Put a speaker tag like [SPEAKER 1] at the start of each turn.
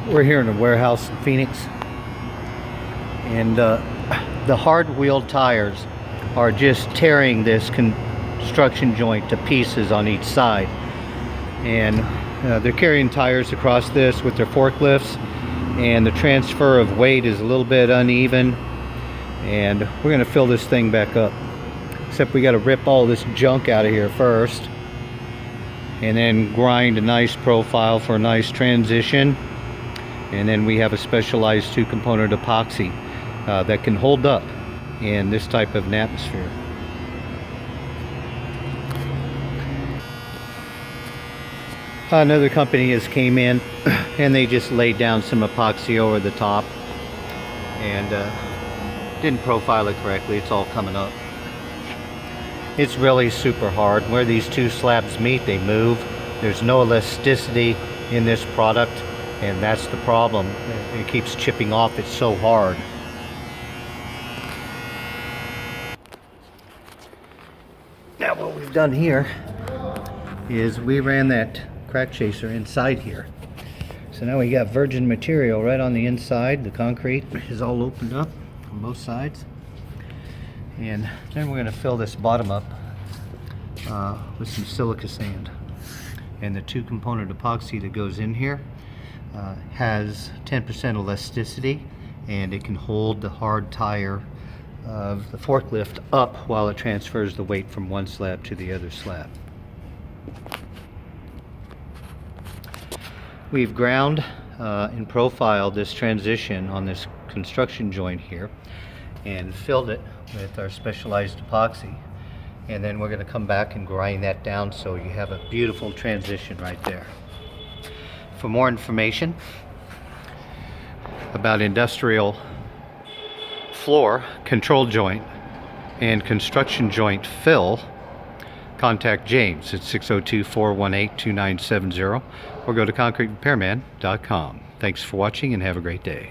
[SPEAKER 1] We're here in a warehouse in Phoenix, and the hard wheeled tires are just tearing this construction joint to pieces on each side, and they're carrying tires across this with their forklifts, and the transfer of weight is a little bit uneven, and we're going to fill this thing back up, except we got to rip all this junk out of here first and then grind a nice profile for a nice transition. And then we have a specialized 2-component epoxy that can hold up in this type of an atmosphere. Another company has came in and they just laid down some epoxy over the top and didn't profile it correctly. It's all coming up. It's really super hard. Where these two slabs meet, they move. There's no elasticity in this product, and that's the problem. It keeps chipping off. It's so hard. Now what we've done here is we ran that crack chaser inside here. So now we got virgin material right on the inside. The concrete is all opened up on both sides. And then we're going to fill this bottom up with some silica sand. And the 2-component epoxy that goes in here has 10% elasticity, and it can hold the hard tire of the forklift up while it transfers the weight from one slab to the other slab. We've ground and profiled this transition on this construction joint here and filled it with our specialized epoxy, and then we're going to come back and grind that down so you have a beautiful transition right there. For more information about industrial floor, control joint, and construction joint fill, contact James at 602-418-2970 or go to concreterepairman.com. Thanks for watching and have a great day.